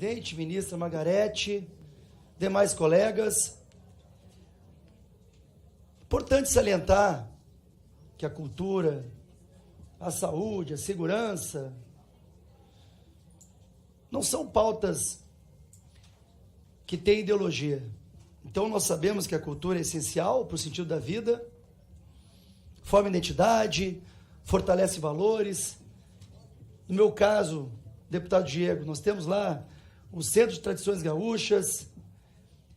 presidente, ministra Margarete, demais colegas. Importante salientar que a cultura, a saúde, a segurança não são pautas que têm ideologia. Então nós sabemos que a cultura é essencial para o sentido da vida, forma identidade, fortalece valores. No meu caso, deputado Diego, nós temos lá o Centro de Tradições Gaúchas,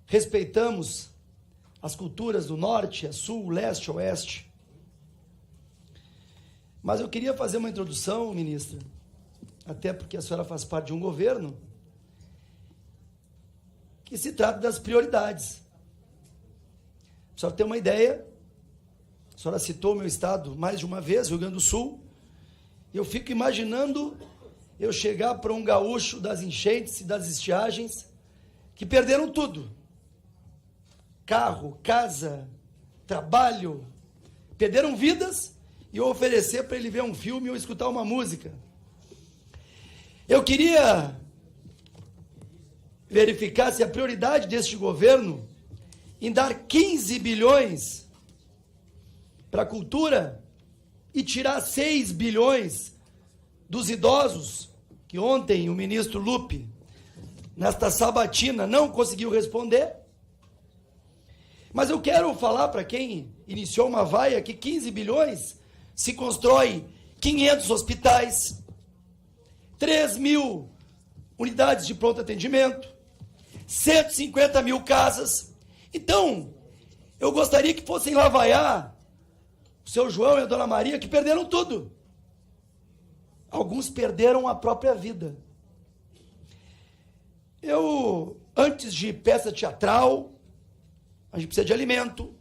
respeitamos as culturas do norte, a sul, leste, oeste. Mas eu queria fazer uma introdução, ministra, até porque a senhora faz parte de um governo que se trata das prioridades. A senhora tem uma ideia, a senhora citou o meu estado mais de uma vez, Rio Grande do Sul, e eu fico imaginando eu chegar para um gaúcho das enchentes e das estiagens que perderam tudo. Carro, casa, trabalho, perderam vidas, e eu oferecer para ele ver um filme ou escutar uma música. Eu queria verificar se a prioridade deste governo em dar 15 bilhões para a cultura e tirar 6 bilhões dos idosos, que ontem o ministro Lupe, nesta sabatina, não conseguiu responder. Mas eu quero falar para quem iniciou uma vaia que 15 bilhões se constrói 500 hospitais, 3 mil unidades de pronto atendimento, 150 mil casas. Então, eu gostaria que fossem lá vaiar o seu João e a dona Maria, que perderam tudo. Alguns perderam a própria vida. Antes de peça teatral, a gente precisa de alimento,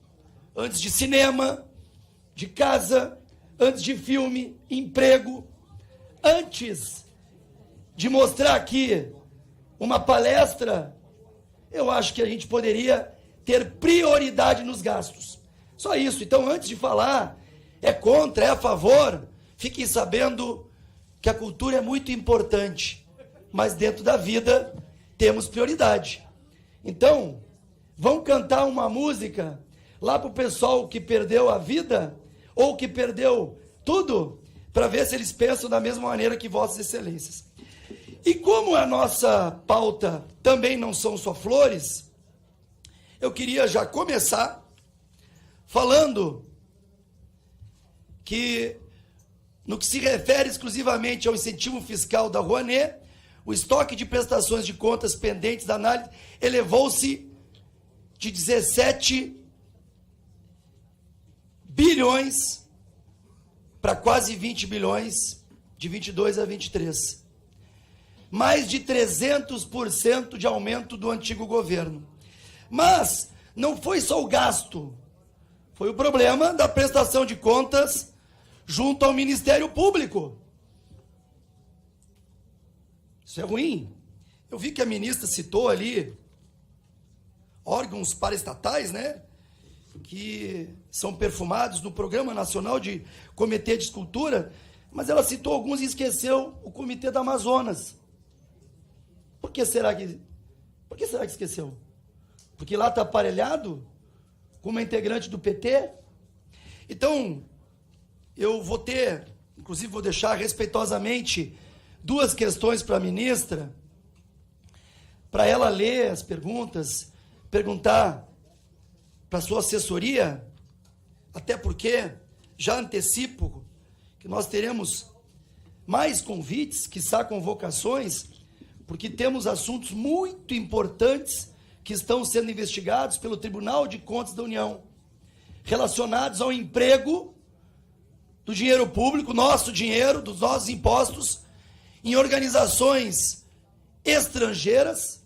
antes de cinema, de casa, antes de filme, emprego, antes de mostrar aqui uma palestra, eu acho que a gente poderia ter prioridade nos gastos. Só isso. Então, antes de falar, é contra, é a favor, fiquem sabendo que a cultura é muito importante, mas dentro da vida temos prioridade. Então, vão cantar uma música lá para o pessoal que perdeu a vida ou que perdeu tudo, para ver se eles pensam da mesma maneira que Vossas Excelências. E como a nossa pauta também não são só flores, eu queria já começar falando que, no que se refere exclusivamente ao incentivo fiscal da Rouanet, o estoque de prestações de contas pendentes da análise elevou-se de 17 bilhões para quase 20 bilhões, de 22 a 23. Mais de 300% de aumento do antigo governo. Mas não foi só o gasto, foi o problema da prestação de contas junto ao Ministério Público. Isso é ruim. Eu vi que a ministra citou ali órgãos paraestatais, né, que são perfumados no Programa Nacional de Comitê de Escultura, mas ela citou alguns e esqueceu o Comitê da Amazonas. Por que será que esqueceu? Porque lá está aparelhado com uma integrante do PT? Então, eu vou ter, inclusive vou deixar respeitosamente duas questões para a ministra, para ela ler as perguntas, perguntar para a sua assessoria, até porque já antecipo que nós teremos mais convites, quiçá convocações, porque temos assuntos muito importantes que estão sendo investigados pelo Tribunal de Contas da União, relacionados ao emprego do dinheiro público, nosso dinheiro, dos nossos impostos, em organizações estrangeiras,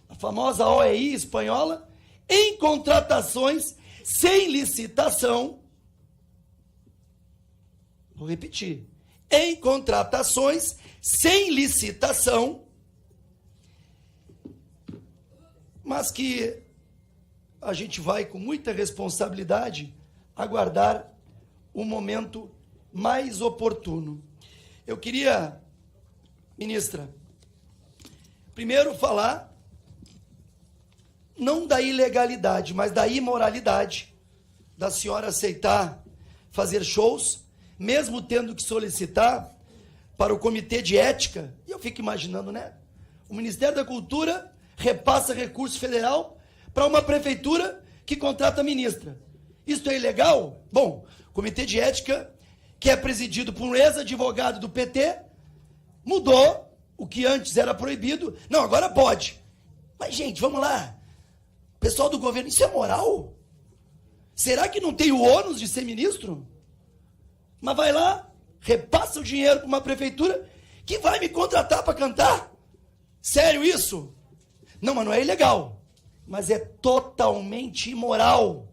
a famosa OEI espanhola, em contratações sem licitação. Vou repetir. Em contratações sem licitação, mas que a gente vai, com muita responsabilidade, aguardar o momento mais oportuno. Eu queria, ministra, Primeiro falar, não da ilegalidade, mas da imoralidade da senhora aceitar fazer shows, mesmo tendo que solicitar para o Comitê de Ética. E eu fico imaginando, né? O Ministério da Cultura repassa recurso federal para uma prefeitura que contrata a ministra. Isso é ilegal? Bom, o Comitê de Ética, que é presidido por um ex-advogado do PT, mudou o que antes era proibido. Não, agora pode. Mas, gente, vamos lá. Pessoal do governo, isso é moral? Será que não tem o ônus de ser ministro? Mas vai lá, repassa o dinheiro para uma prefeitura que vai me contratar para cantar? Sério isso? Não, mas não é ilegal. Mas é totalmente imoral.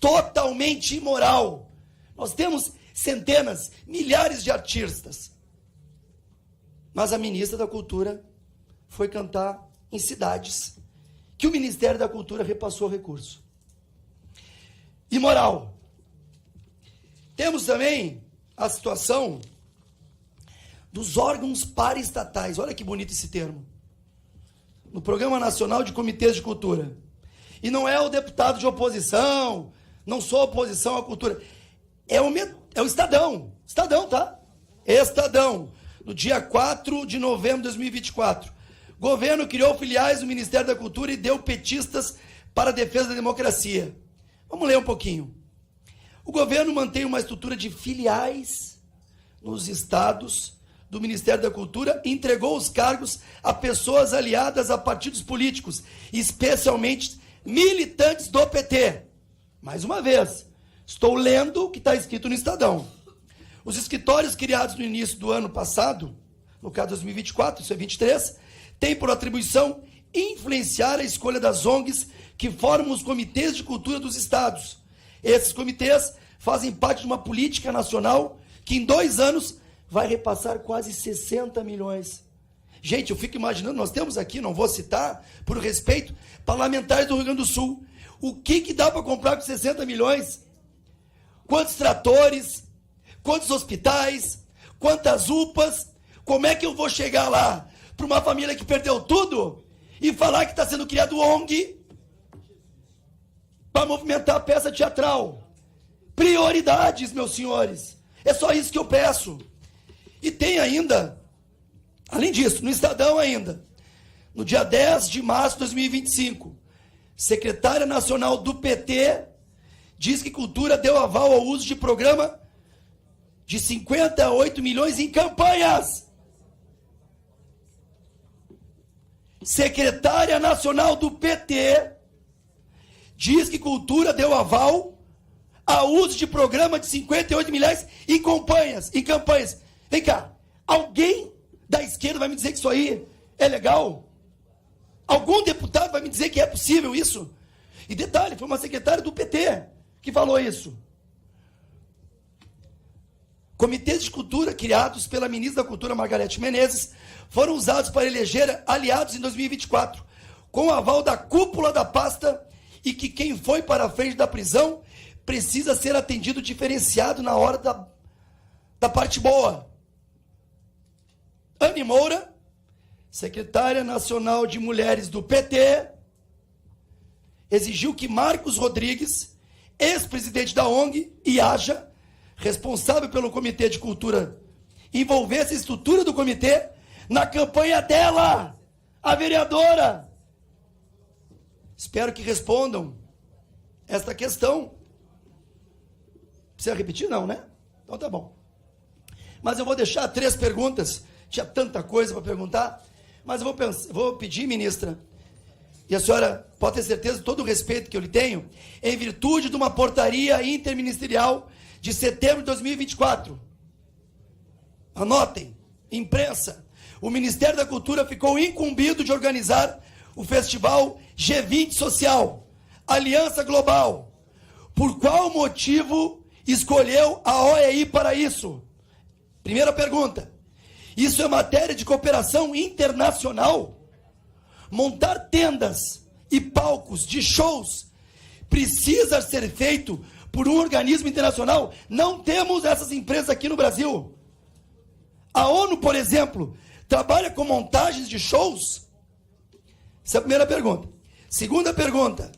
Totalmente imoral. Nós temos centenas, milhares de artistas. Mas a ministra da Cultura foi cantar em cidades que o Ministério da Cultura repassou recurso. Imoral. Temos também a situação dos órgãos paraestatais. Olha que bonito esse termo. No Programa Nacional de Comitês de Cultura. E não é o deputado de oposição, não sou oposição à cultura. É o Estadão. Estadão, tá? Estadão. No dia 4 de novembro de 2024. Governo criou filiais do Ministério da Cultura e deu petistas para a defesa da democracia. Vamos ler um pouquinho. O governo mantém uma estrutura de filiais nos estados do Ministério da Cultura e entregou os cargos a pessoas aliadas a partidos políticos, especialmente militantes do PT. Mais uma vez, estou lendo o que está escrito no Estadão. Os escritórios criados no início do ano passado, no caso 2024, isso é 23, têm por atribuição influenciar a escolha das ONGs que formam os comitês de cultura dos estados. Esses comitês fazem parte de uma política nacional que em 2 anos vai repassar quase 60 milhões. Gente, eu fico imaginando, nós temos aqui, não vou citar, por respeito, parlamentares do Rio Grande do Sul. O que dá para comprar com 60 milhões? Quantos tratores? Quantos hospitais? Quantas UPAs? Como é que eu vou chegar lá para uma família que perdeu tudo e falar que está sendo criado ONG para movimentar a peça teatral? Prioridades, meus senhores. É só isso que eu peço. E tem ainda, além disso, no Estadão ainda, no dia 10 de março de 2025, secretária nacional do PT diz que Cultura deu aval ao uso de programa de 58 milhões em campanhas. Secretária nacional do PT diz que Cultura deu aval ao uso de programa de 58 milhões em campanhas. Vem cá, alguém da esquerda vai me dizer que isso aí é legal? Algum deputado vai me dizer que é possível isso? E detalhe, foi uma secretária do PT que falou isso. Comitês de cultura criados pela ministra da Cultura, Margarete Menezes, foram usados para eleger aliados em 2024, com o aval da cúpula da pasta, e que quem foi para a frente da prisão precisa ser atendido diferenciado na hora da parte boa. Anne Moura, secretária nacional de mulheres do PT, exigiu que Marcos Rodrigues, ex-presidente da ONG, IAJA, responsável pelo Comitê de Cultura, envolvesse a estrutura do comitê na campanha dela, a vereadora. Espero que respondam esta questão. Precisa repetir? Não, né? Então tá bom. Mas eu vou deixar 3 perguntas. Tinha tanta coisa para perguntar. Mas eu vou pedir, ministra, e a senhora pode ter certeza de todo o respeito que eu lhe tenho, em virtude de uma portaria interministerial de setembro de 2024. Anotem, imprensa. O Ministério da Cultura ficou incumbido de organizar o festival G20 Social, Aliança Global. Por qual motivo escolheu a OEI para isso? Primeira pergunta. Isso é matéria de cooperação internacional? Montar tendas e palcos de shows precisa ser feito por um organismo internacional? Não temos essas empresas aqui no Brasil. A ONU, por exemplo, trabalha com montagens de shows? Essa é a primeira pergunta. Segunda pergunta.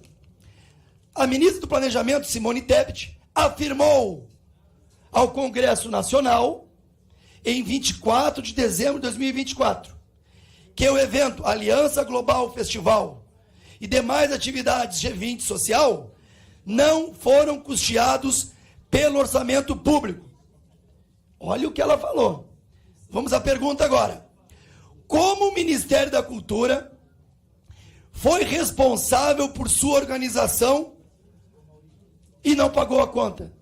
A ministra do Planejamento, Simone Tebet, afirmou ao Congresso Nacional, em 24 de dezembro de 2024, que o evento Aliança Global Festival e demais atividades G20 social não foram custeados pelo orçamento público. Olha o que ela falou. Vamos à pergunta agora. Como o Ministério da Cultura foi responsável por sua organização e não pagou a conta?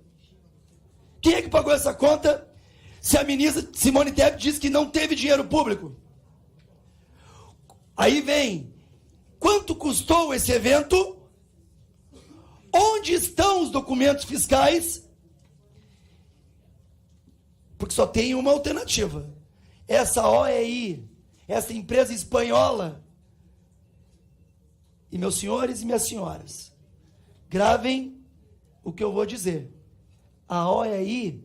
Quem é que pagou essa conta se a ministra Simone Tebet diz que não teve dinheiro público? Aí vem, quanto custou esse evento? Onde estão os documentos fiscais? Porque só tem uma alternativa. Essa OEI, essa empresa espanhola. E meus senhores e minhas senhoras, gravem o que eu vou dizer. A OEI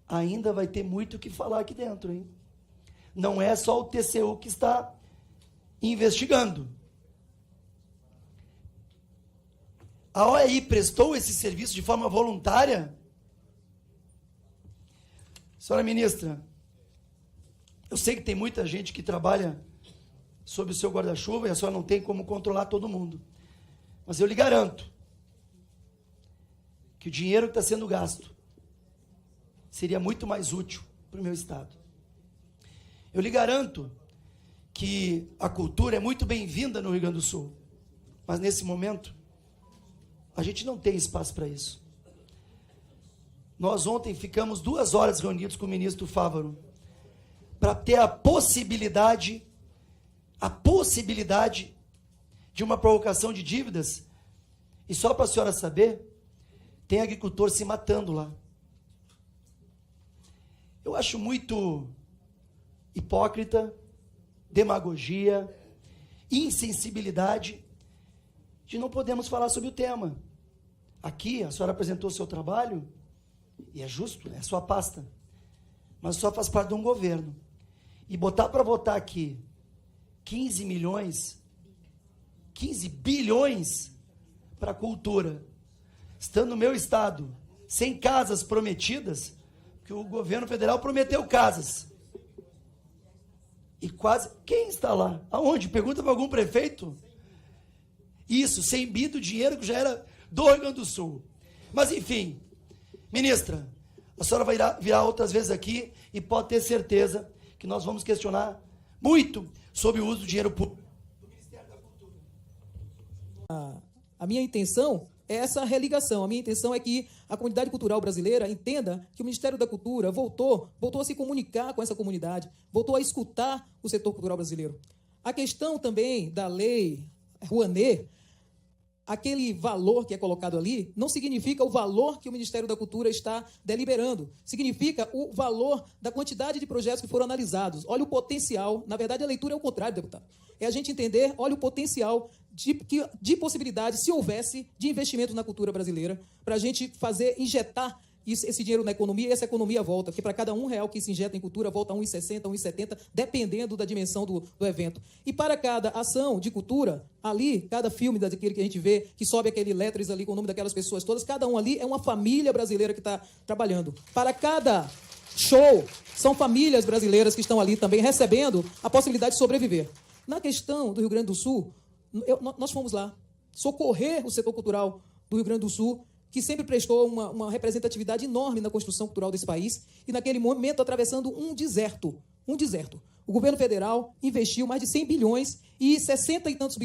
ainda vai ter muito o que falar aqui dentro, hein? Não é só o TCU que está investigando. A OEI prestou esse serviço de forma voluntária? Senhora ministra, eu sei que tem muita gente que trabalha sob o seu guarda-chuva e a senhora não tem como controlar todo mundo. Mas eu lhe garanto que o dinheiro que está sendo gasto seria muito mais útil para o meu Estado. Eu lhe garanto que a cultura é muito bem-vinda no Rio Grande do Sul, mas nesse momento a gente não tem espaço para isso. Nós ontem ficamos 2 horas reunidos com o ministro Fávaro para ter a possibilidade de uma provocação de dívidas. E só para a senhora saber, tem agricultor se matando lá. Eu acho muito hipócrita, demagogia, insensibilidade de não podermos falar sobre o tema. Aqui, a senhora apresentou o seu trabalho, e é justo, é a sua pasta, mas a senhora faz parte de um governo. E botar para votar aqui 15 bilhões para a cultura, estando no meu estado, sem casas prometidas, que o governo federal prometeu casas. E quase, quem está lá? Aonde? Pergunta para algum prefeito? Isso, sem bi do dinheiro que já era do Rio Grande do Sul. Mas enfim, ministra, a senhora vai virar outras vezes aqui e pode ter certeza que nós vamos questionar muito sobre o uso do dinheiro público do Ministério da Cultura. A minha intenção é essa religação. A minha intenção é que a comunidade cultural brasileira entenda que o Ministério da Cultura voltou a se comunicar com essa comunidade, voltou a escutar o setor cultural brasileiro. A questão também da lei Rouanet, aquele valor que é colocado ali, não significa o valor que o Ministério da Cultura está deliberando. Significa o valor da quantidade de projetos que foram analisados. Olha o potencial. Na verdade, a leitura é o contrário, deputado. É a gente entender, olha o potencial de possibilidade, se houvesse, de investimento na cultura brasileira, para a gente injetar esse dinheiro na economia e essa economia volta, porque para cada R$1 que se injeta em cultura, volta R$1,60, R$1,70, dependendo da dimensão do evento. E para cada ação de cultura, ali, cada filme daquele que a gente vê, que sobe aquele letras ali com o nome daquelas pessoas todas, cada um ali é uma família brasileira que está trabalhando. Para cada show, são famílias brasileiras que estão ali também recebendo a possibilidade de sobreviver. Na questão do Rio Grande do Sul, nós fomos lá socorrer o setor cultural do Rio Grande do Sul, que sempre prestou uma representatividade enorme na construção cultural desse país, e naquele momento atravessando um deserto. O governo federal investiu mais de 100 bilhões e 60 e tantos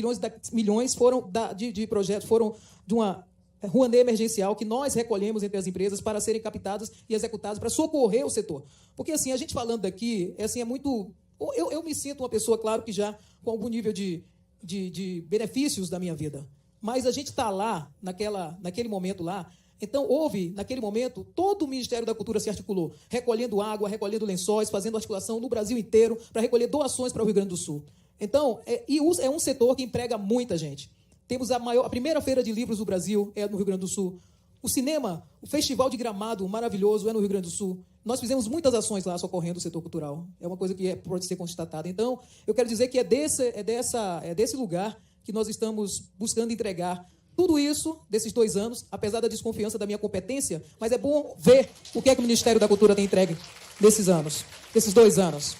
milhões foram de projetos, foram de uma Rouanet emergencial que nós recolhemos entre as empresas para serem captadas e executadas para socorrer o setor. Porque, assim, a gente falando daqui, é muito... Eu me sinto uma pessoa, claro, que já com algum nível de benefícios da minha vida. Mas a gente está lá, naquele momento lá, então houve, naquele momento, todo o Ministério da Cultura se articulou, recolhendo água, recolhendo lençóis, fazendo articulação no Brasil inteiro para recolher doações para o Rio Grande do Sul. Então, é um setor que emprega muita gente. Temos a primeira feira de livros do Brasil é no Rio Grande do Sul. O cinema, o Festival de Gramado, maravilhoso, é no Rio Grande do Sul. Nós fizemos muitas ações lá socorrendo o setor cultural. É uma coisa que pode ser constatada. Então, eu quero dizer que é desse lugar que nós estamos buscando entregar tudo isso desses 2 anos, apesar da desconfiança da minha competência, mas é bom ver o que é que o Ministério da Cultura tem entregue nesses anos, desses 2 anos.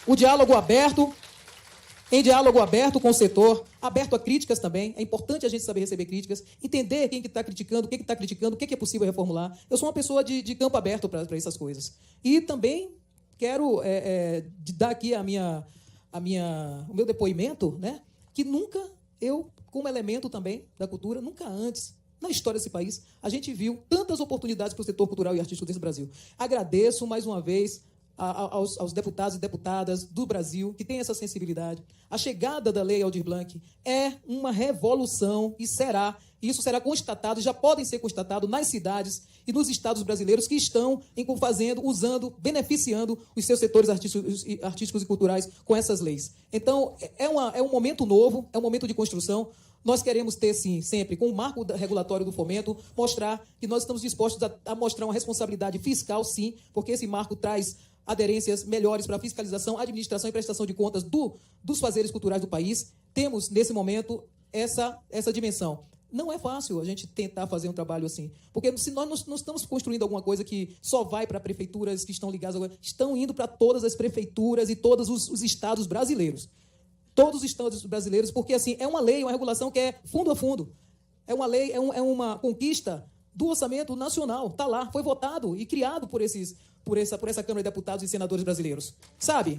O diálogo aberto, em diálogo aberto com o setor, aberto a críticas também. É importante a gente saber receber críticas, entender quem que está criticando, o que está criticando, o que é possível reformular. Eu sou uma pessoa de campo aberto para essas coisas. E também quero dar aqui o meu depoimento, né, que nunca eu, como elemento também da cultura, nunca antes, na história desse país, a gente viu tantas oportunidades para o setor cultural e artístico desse Brasil. Agradeço mais uma vez aos deputados e deputadas do Brasil que têm essa sensibilidade. A chegada da Lei Aldir Blanc é uma revolução e isso será constatado, já podem ser constatados nas cidades e nos estados brasileiros que estão usando, beneficiando os seus setores artísticos e culturais com essas leis. Então, é um momento novo, é um momento de construção. Nós queremos ter, sim, sempre, com o marco regulatório do fomento, mostrar que nós estamos dispostos a mostrar uma responsabilidade fiscal, sim, porque esse marco traz aderências melhores para a fiscalização, administração e prestação de contas dos fazeres culturais do país. Temos, nesse momento, essa dimensão. Não é fácil a gente tentar fazer um trabalho assim, porque se nós não estamos construindo alguma coisa que só vai para prefeituras que estão ligadas, estão indo para todas as prefeituras e todos os estados brasileiros. Todos os estados brasileiros, porque assim, é uma lei, uma regulação que é fundo a fundo. É uma lei, é uma conquista do orçamento nacional. Está lá, foi votado e criado por essa Câmara de Deputados e Senadores brasileiros. Sabe?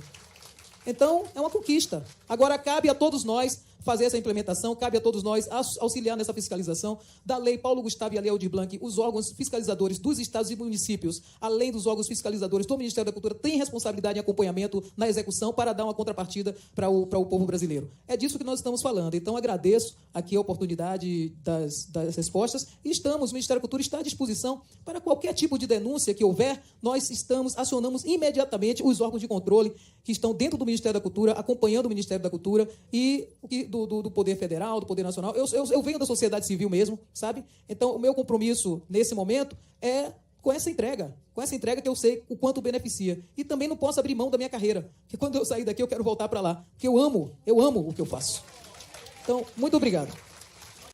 Então, é uma conquista. Agora, cabe a todos nós fazer essa implementação, cabe a todos nós auxiliar nessa fiscalização da Lei Paulo Gustavo e a Lei Aldir Blanc. Os órgãos fiscalizadores dos estados e municípios, além dos órgãos fiscalizadores do Ministério da Cultura, têm responsabilidade em acompanhamento na execução para dar uma contrapartida para o povo brasileiro. É disso que nós estamos falando. Então, agradeço aqui a oportunidade das respostas e o Ministério da Cultura está à disposição para qualquer tipo de denúncia que houver. Nós acionamos imediatamente os órgãos de controle que estão dentro do Ministério da Cultura, acompanhando o Ministério da Cultura e do Poder Federal, do Poder Nacional. Eu venho da sociedade civil mesmo, sabe? Então, o meu compromisso nesse momento é com essa entrega que eu sei o quanto beneficia. E também não posso abrir mão da minha carreira, porque quando eu sair daqui eu quero voltar para lá, porque eu amo o que eu faço. Então, muito obrigado.